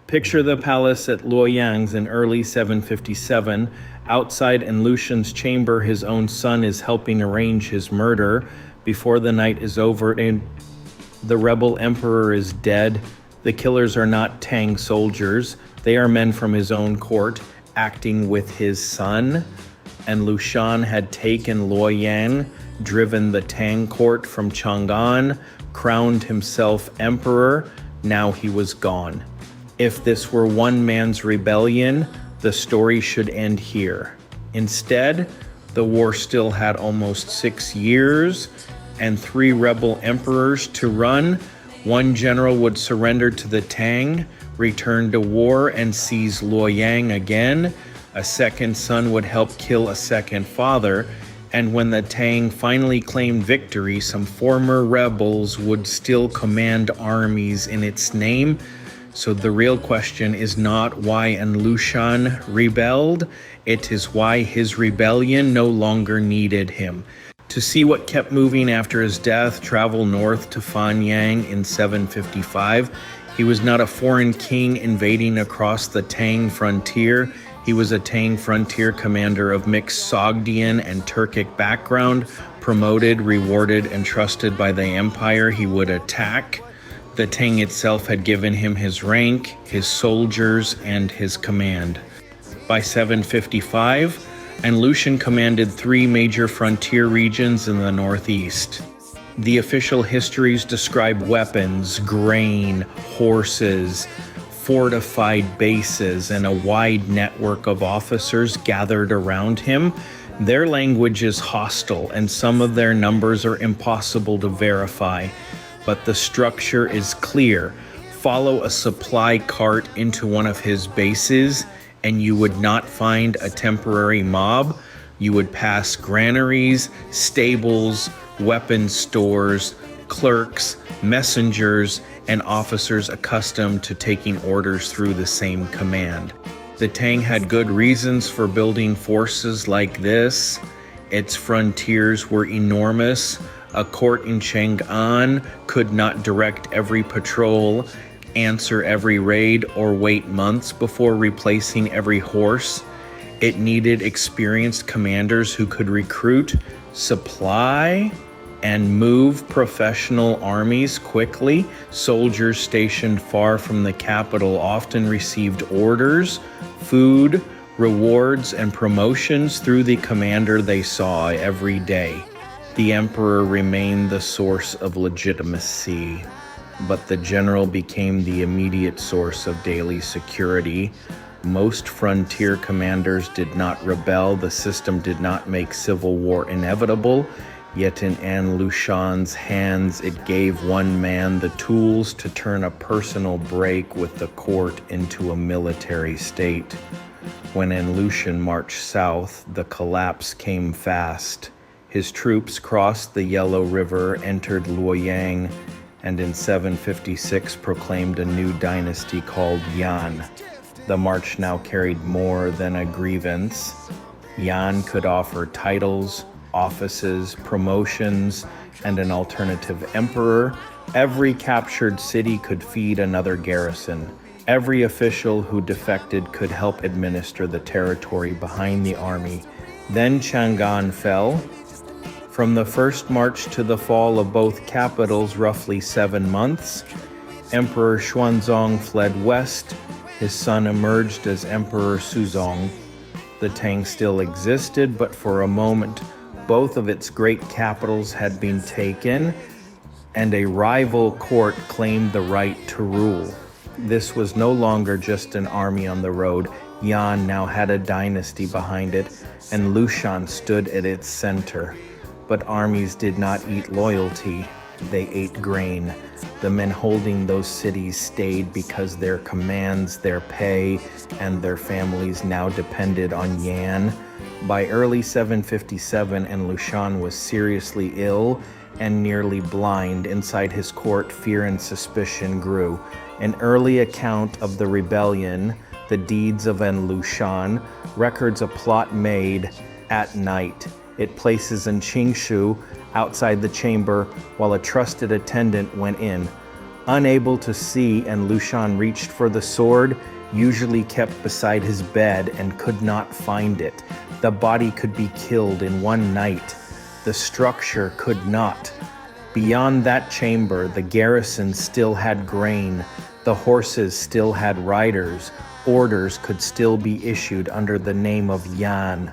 Picture the palace at Luoyang's in early 757. Outside in Lushan's chamber, his own son is helping arrange his murder. Before the night is over and the rebel emperor is dead, the killers are not Tang soldiers. They are men from his own court, acting with his son. And Lushan had taken Luoyang, driven the Tang court from Chang'an, crowned himself emperor. Now he was gone. If this were one man's rebellion, the story should end here. Instead, the war still had almost 6 years and 3 rebel emperors to run. One general would surrender to the Tang, return to war, and seize Luoyang again. A second son would help kill a second father. And when the Tang finally claimed victory, some former rebels would still command armies in its name. So the real question is not why An Lushan rebelled, it is why his rebellion no longer needed him. To see what kept moving after his death, travel north to Fanyang in 755. He was not a foreign king invading across the Tang frontier. He was a Tang frontier commander of mixed Sogdian and Turkic background, promoted, rewarded, and trusted by the empire he would attack. The Tang itself had given him his rank, his soldiers, and his command. By 755, An Lushan commanded 3 major frontier regions in the northeast. The official histories describe weapons, grain, horses, fortified bases, and a wide network of officers gathered around him. Their language is hostile, and some of their numbers are impossible to verify. But the structure is clear. Follow a supply cart into one of his bases, and you would not find a temporary mob. You would pass granaries, stables, weapons stores, clerks, messengers, and officers accustomed to taking orders through the same command. The Tang had good reasons for building forces like this. Its frontiers were enormous. A court in Chang'an could not direct every patrol, answer every raid, or wait months before replacing every horse. It needed experienced commanders who could recruit, supply, and move professional armies quickly. Soldiers stationed far from the capital often received orders, food, rewards, and promotions through the commander they saw every day. The emperor remained the source of legitimacy, but the general became the immediate source of daily security. Most frontier commanders did not rebel. The system did not make civil war inevitable. Yet in An Lushan's hands, it gave one man the tools to turn a personal break with the court into a military state. When An Lushan marched south, the collapse came fast. His troops crossed the Yellow River, entered Luoyang, and in 756 proclaimed a new dynasty called Yan. The march now carried more than a grievance. Yan could offer titles, offices, promotions, and an alternative emperor. Every captured city could feed another garrison. Every official who defected could help administer the territory behind the army. Then Chang'an fell. From the first march to the fall of both capitals, roughly 7 months, Emperor Xuanzong fled west. His son emerged as Emperor Suzong. The Tang still existed, but for a moment, both of its great capitals had been taken, and a rival court claimed the right to rule. This was no longer just an army on the road. Yan now had a dynasty behind it, and Lushan stood at its center. But armies did not eat loyalty, they ate grain. The men holding those cities stayed because their commands, their pay, and their families now depended on Yan. By early 757, An Lushan was seriously ill and nearly blind. Inside his court, fear and suspicion grew. An early account of the rebellion, the deeds of An Lushan, records a plot made at night. It places in Qingshu outside the chamber while a trusted attendant went in. Unable to see, and Lushan reached for the sword, usually kept beside his bed, and could not find it. The body could be killed in one night. The structure could not. Beyond that chamber, the garrison still had grain. The horses still had riders. Orders could still be issued under the name of Yan.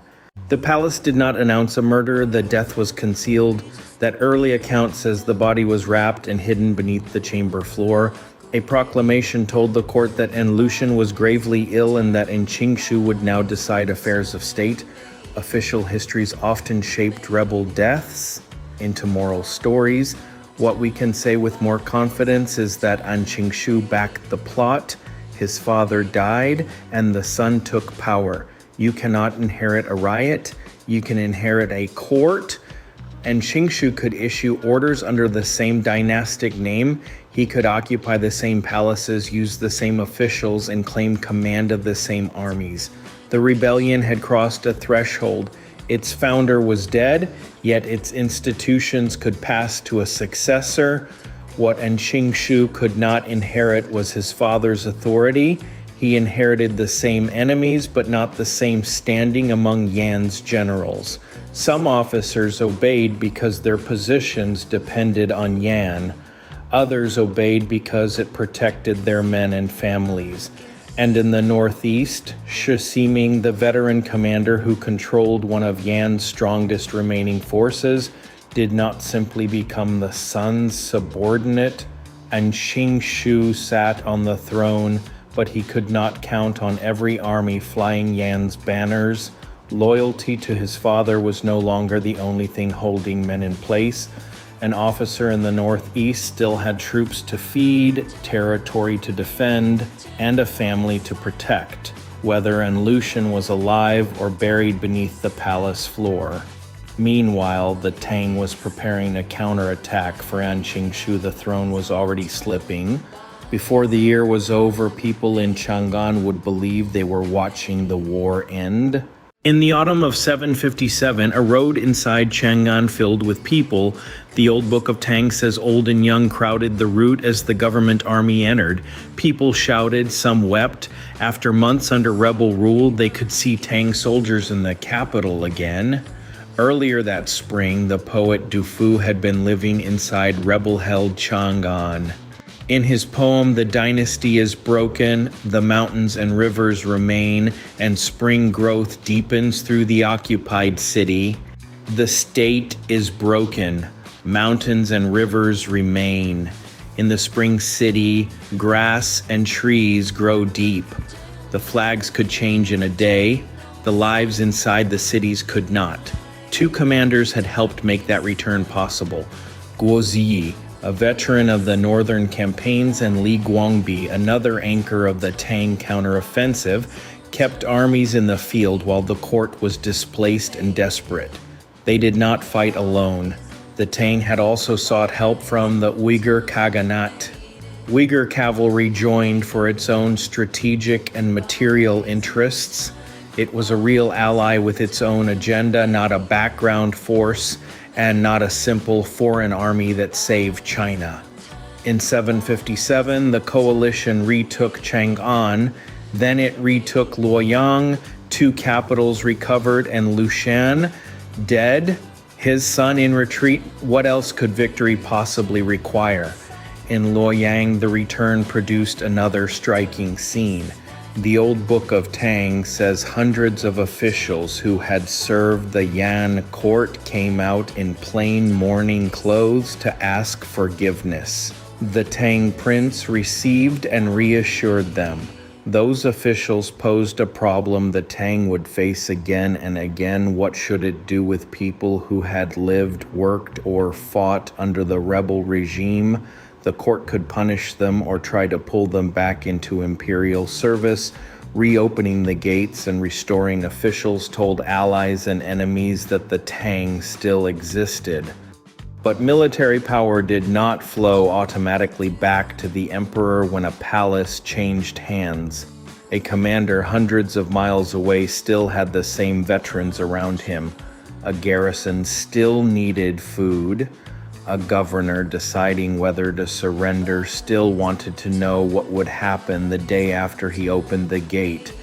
The palace did not announce a murder. The death was concealed. That early account says the body was wrapped and hidden beneath the chamber floor. A proclamation told the court that Lushan was gravely ill and that Qingshu would now decide affairs of state. Official histories often shaped rebel deaths into moral stories. What we can say with more confidence is that Qingshu backed the plot, his father died, and the son took power. You cannot inherit a riot, you can inherit a court, and Qingshu could issue orders under the same dynastic name. He could occupy the same palaces, use the same officials, and claim command of the same armies. The rebellion had crossed a threshold. Its founder was dead, yet its institutions could pass to a successor. What Qingshu could not inherit was his father's authority. He inherited the same enemies, but not the same standing among Yan's generals. Some officers obeyed because their positions depended on Yan. Others obeyed because it protected their men and families. And in the northeast, Shisiming, the veteran commander who controlled one of Yan's strongest remaining forces, did not simply become the son's subordinate, and Qingshu sat on the throne, but he could not count on every army flying Yan's banners. Loyalty to his father was no longer the only thing holding men in place. An officer in the northeast still had troops to feed, territory to defend, and a family to protect, whether Lushan was alive or buried beneath the palace floor. Meanwhile, the Tang was preparing a counterattack for Qingshu. The throne was already slipping. Before the year was over, people in Chang'an would believe they were watching the war end. In the autumn of 757, a road inside Chang'an filled with people. The old book of Tang says old and young crowded the route as the government army entered. People shouted, some wept. After months under rebel rule, they could see Tang soldiers in the capital again. Earlier that spring, the poet Du Fu had been living inside rebel-held Chang'an. In his poem, the dynasty is broken, the mountains and rivers remain, and spring growth deepens through the occupied city. The state is broken, mountains and rivers remain. In the spring city, grass and trees grow deep. The flags could change in a day, the lives inside the cities could not. Two commanders had helped make that return possible. Guo Ziyi, a veteran of the northern campaigns, and Li Guangbi, another anchor of the Tang counteroffensive, kept armies in the field while the court was displaced and desperate. They did not fight alone. The Tang had also sought help from the Uyghur Khaganate. Uyghur cavalry joined for its own strategic and material interests. It was a real ally with its own agenda, not a background force, and not a simple foreign army that saved China. In 757, the coalition retook Chang'an, then it retook Luoyang, two capitals recovered, and Lushan, dead, his son in retreat. What else could victory possibly require? In Luoyang, the return produced another striking scene. The old book of Tang says hundreds of officials who had served the Yan court came out in plain mourning clothes to ask forgiveness. The Tang prince received and reassured them. Those officials posed a problem the Tang would face again and again. What should it do with people who had lived, worked, or fought under the rebel regime? The court could punish them or try to pull them back into imperial service. Reopening the gates and restoring officials told allies and enemies that the Tang still existed. But military power did not flow automatically back to the emperor when a palace changed hands. A commander hundreds of miles away still had the same veterans around him. A garrison still needed food. A governor deciding whether to surrender still wanted to know what would happen the day after he opened the gate,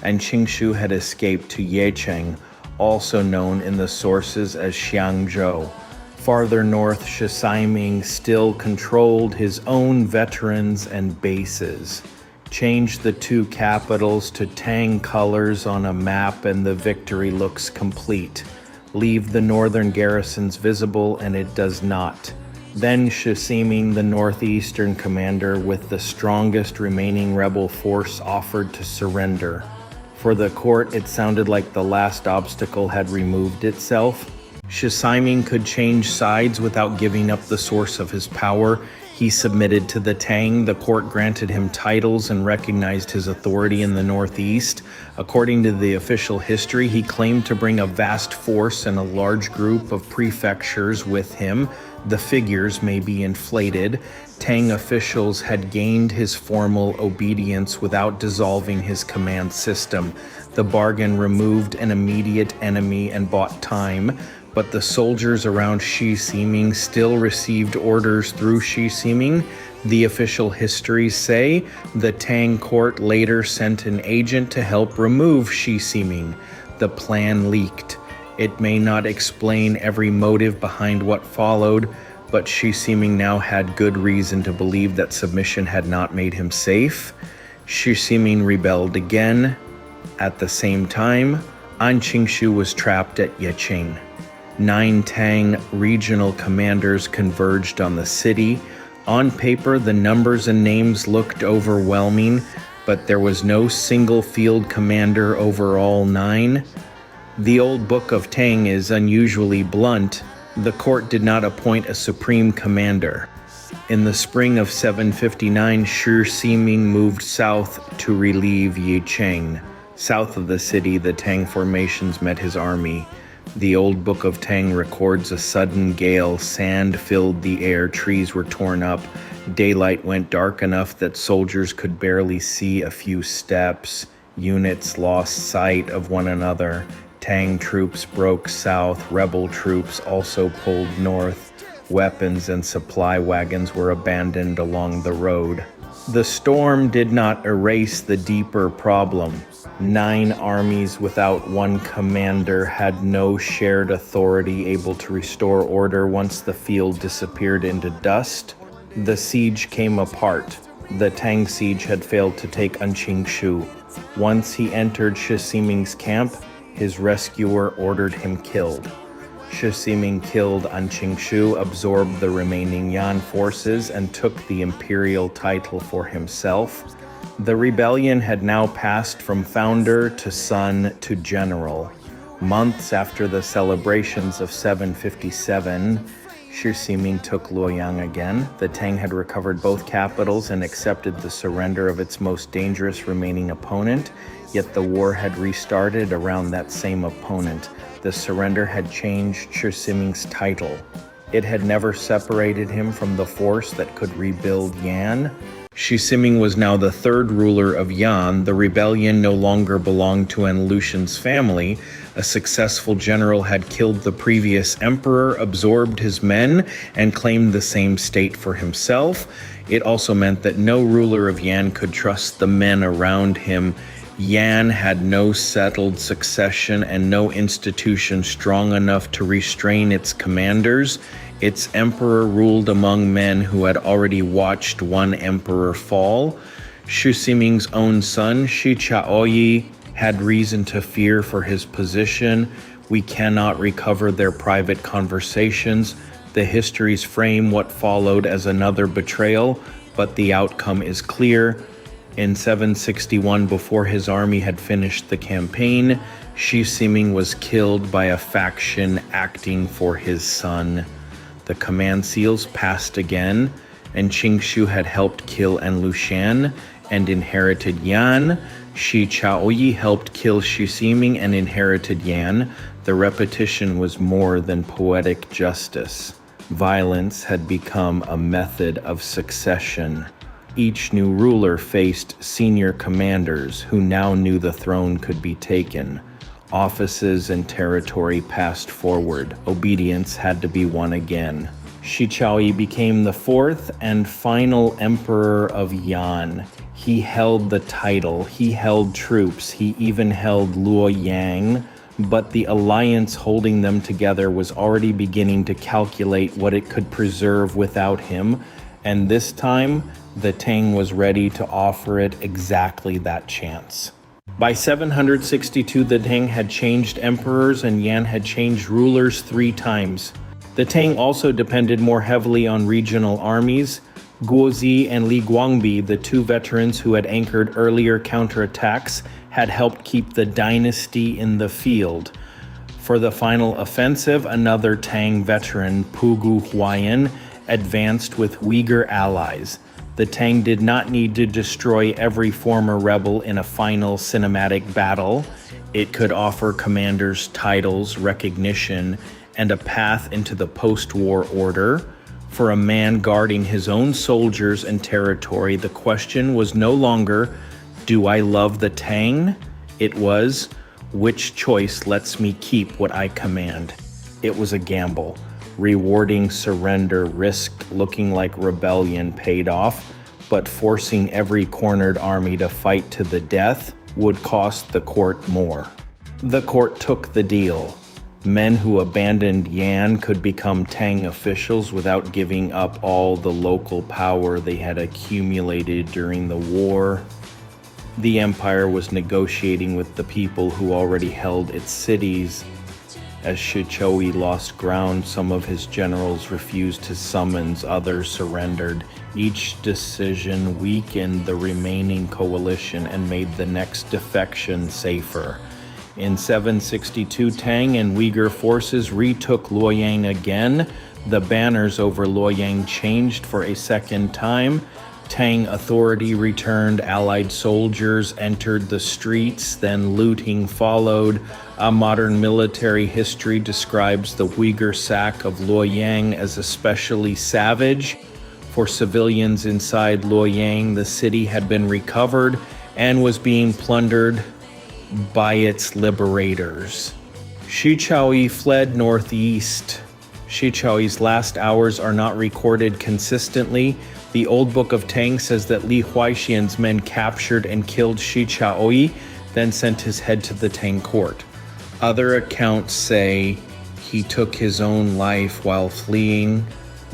and Qingshu had escaped to Yecheng, also known in the sources as Xiangzhou. Farther north, Shi Siming still controlled his own veterans and bases. Change the two capitals to Tang colors on a map and the victory looks complete. Leave the northern garrisons visible and it does not. Then Shi Siming, the northeastern commander with the strongest remaining rebel force, offered to surrender. For the court, it sounded like the last obstacle had removed itself. Shi Siming could change sides without giving up the source of his power. He submitted to the Tang. The court granted him titles and recognized his authority in the northeast. According to the official history, he claimed to bring a vast force and a large group of prefectures with him. The figures may be inflated. Tang officials had gained his formal obedience without dissolving his command system. The bargain removed an immediate enemy and bought time. But the soldiers around Shi Siming still received orders through Shi Siming. The official histories say the Tang court later sent an agent to help remove Shi Siming. The plan leaked. It may not explain every motive behind what followed, but Shi Siming now had good reason to believe that submission had not made him safe. Shi Siming rebelled again. At the same time, An Qingshu was trapped at Yecheng. 9 Tang regional commanders converged on the city. On paper, the numbers and names looked overwhelming, but there was no single field commander over all 9. The old book of Tang is unusually blunt. The court did not appoint a supreme commander. In the spring of 759, Shi Siming moved south to relieve Yecheng. South of the city, the Tang formations met his army. The old book of Tang records a sudden gale, sand filled the air, trees were torn up, daylight went dark enough that soldiers could barely see a few steps, units lost sight of one another, Tang troops broke south, rebel troops also pulled north, weapons and supply wagons were abandoned along the road. The storm did not erase the deeper problem. 9 armies without one commander had no shared authority able to restore order once the field disappeared into dust. The siege came apart. The Tang siege had failed to take An Qingshu. Once he entered Shi Siming's camp, his rescuer ordered him killed. Shi Siming killed An Qingshu, absorbed the remaining Yan forces, and took the imperial title for himself. The rebellion had now passed from founder to son to general. Months after the celebrations of 757, Shi Siming took Luoyang again. The Tang had recovered both capitals and accepted the surrender of its most dangerous remaining opponent, yet the war had restarted around that same opponent. The surrender had changed Shi Siming's title. It had never separated him from the force that could rebuild Yan. Shi Siming was now the third ruler of Yan. The rebellion no longer belonged to An Lushan's family. A successful general had killed the previous emperor, absorbed his men, and claimed the same state for himself. It also meant that no ruler of Yan could trust the men around him. Yan had no settled succession and no institution strong enough to restrain its commanders. Its emperor ruled among men who had already watched one emperor fall. Shi Siming's own son, Shi Chaoyi, had reason to fear for his position. We cannot recover their private conversations. The histories frame what followed as another betrayal, but the outcome is clear. In 761, before his army had finished the campaign, Shi Siming was killed by a faction acting for his son. The command seals passed again, and Qingshu had helped kill An Lushan and inherited Yan. Shi Chaoyi helped kill Shi Siming and inherited Yan. The repetition was more than poetic justice. Violence had become a method of succession. Each new ruler faced senior commanders who now knew the throne could be taken. Offices and territory passed forward. Obedience had to be won again. Shi Chaoyi became the fourth and final emperor of Yan. He held the title, he held troops, he even held Luoyang, but the alliance holding them together was already beginning to calculate what it could preserve without him, and this time, the Tang was ready to offer it exactly that chance. By 762, the Tang had changed emperors and Yan had changed rulers 3 times. The Tang also depended more heavily on regional armies. Guozi and Li Guangbi, the 2 veterans who had anchored earlier counterattacks, had helped keep the dynasty in the field. For the final offensive, another Tang veteran, Pugu Huayan, advanced with Uyghur allies. The Tang did not need to destroy every former rebel in a final cinematic battle. It could offer commanders titles, recognition, and a path into the post-war order. For a man guarding his own soldiers and territory, the question was no longer, do I love the Tang? It was, which choice lets me keep what I command? It was a gamble. Rewarding surrender risked looking like rebellion paid off, but forcing every cornered army to fight to the death would cost the court more. The court took the deal. Men who abandoned Yan could become Tang officials without giving up all the local power they had accumulated during the war. The empire was negotiating with the people who already held its cities. As Shi Chaoyi lost ground, some of his generals refused his summons, others surrendered. Each decision weakened the remaining coalition and made the next defection safer. In 762, Tang and Uyghur forces retook Luoyang again. The banners over Luoyang changed for a second time. Tang authority returned, allied soldiers entered the streets, then looting followed. A modern military history describes the Uyghur sack of Luoyang as especially savage. For civilians inside Luoyang, the city had been recovered and was being plundered by its liberators. Shi Chaoyi fled northeast. Shi Chaoyi's last hours are not recorded consistently. The Old Book of Tang says that Li Huaixian's men captured and killed Shi Chaoyi, then sent his head to the Tang court. Other accounts say he took his own life while fleeing.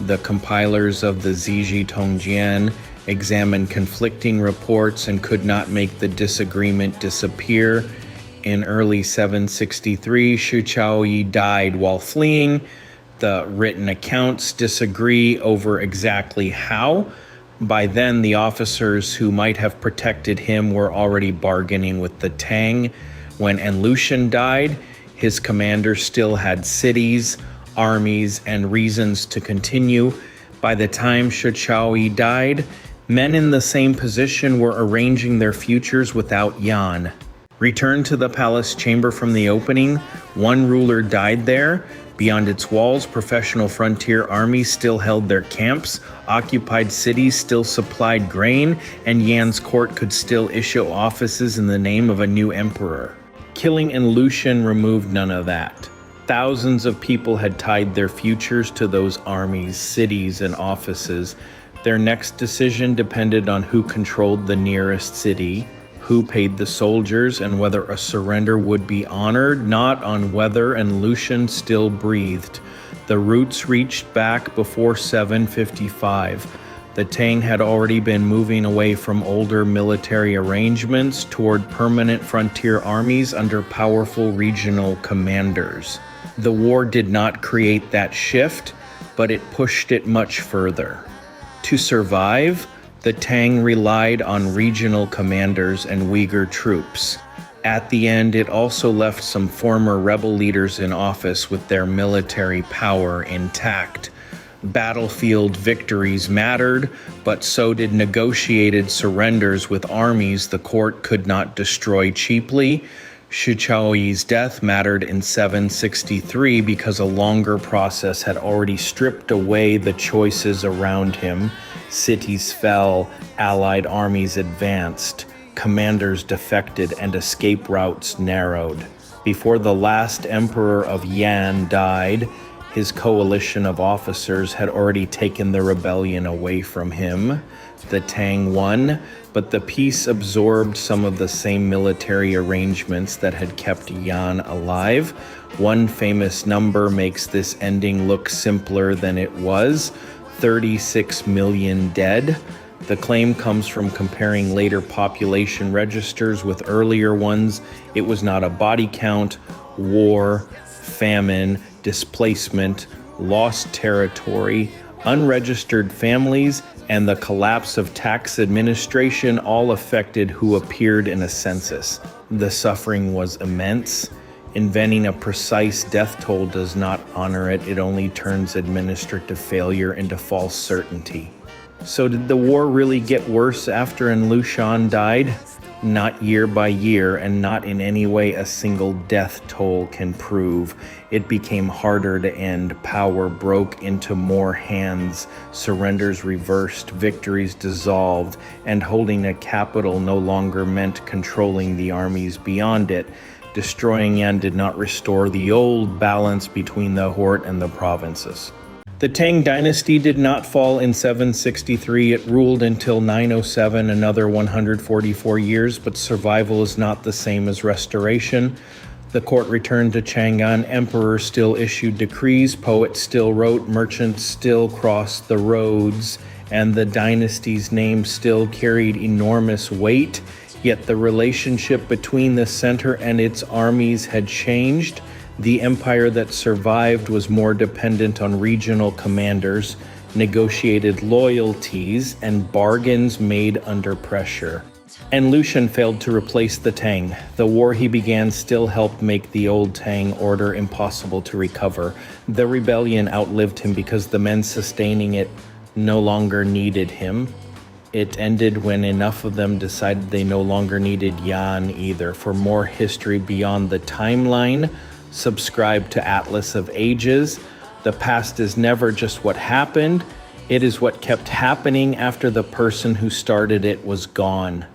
The compilers of the Ziji Tongjian examined conflicting reports and could not make the disagreement disappear. In early 763, Shi Chaoyi died while fleeing. The written accounts disagree over exactly how. By then, the officers who might have protected him were already bargaining with the Tang. When Lushan died, his commanders still had cities, armies, and reasons to continue. By the time Shi Chaoyi died, men in the same position were arranging their futures without Yan. Returned to the palace chamber from the opening, one ruler died there. Beyond its walls, professional frontier armies still held their camps, occupied cities still supplied grain, and Yan's court could still issue offices in the name of a new emperor. Killing in Lushan removed none of that. Thousands of people had tied their futures to those armies, cities, and offices. Their next decision depended on who controlled the nearest city, who paid the soldiers, and whether a surrender would be honored, not on whether Lushan still breathed. The roots reached back before 755. The Tang had already been moving away from older military arrangements toward permanent frontier armies under powerful regional commanders. The war did not create that shift, but it pushed it much further. To survive, the Tang relied on regional commanders and Uyghur troops. At the end, it also left some former rebel leaders in office with their military power intact. Battlefield victories mattered, but so did negotiated surrenders with armies the court could not destroy cheaply. Shi Chaoyi's death mattered in 763 because a longer process had already stripped away the choices around him. Cities fell, allied armies advanced, commanders defected, and escape routes narrowed. Before the last emperor of Yan died, His coalition of officers had already taken the rebellion away from him. The Tang won, but the peace absorbed some of the same military arrangements that had kept Yan alive. One famous number makes this ending look simpler than it was: 36 million dead. The claim comes from comparing later population registers with earlier ones. It was not a body count. War, famine, displacement, lost territory, unregistered families, and the collapse of tax administration all affected who appeared in a census. The suffering was immense. Inventing a precise death toll does not honor it. It only turns administrative failure into false certainty. So did the war really get worse after Lushan died? Not year by year, and not in any way a single death toll can prove. It became harder to end. Power broke into more hands. Surrenders reversed, victories dissolved, and holding a capital no longer meant controlling the armies beyond it. Destroying Yan did not restore the old balance between the Horde and the provinces. The Tang dynasty did not fall in 763. It ruled until 907, another 144 years, but survival is not the same as restoration. The court returned to Chang'an. Emperor still issued decrees, poets still wrote, merchants still crossed the roads, and the dynasty's name still carried enormous weight. Yet the relationship between the center and its armies had changed. The empire that survived was more dependent on regional commanders, negotiated loyalties, and bargains made under pressure. And Lushan failed to replace the Tang. The war he began still helped make the old Tang order impossible to recover. The rebellion outlived him because the men sustaining it no longer needed him. It ended when enough of them decided they no longer needed Yan either. For more history beyond the timeline, subscribe to Atlas of Ages. The past is never just what happened. It is what kept happening after the person who started it was gone.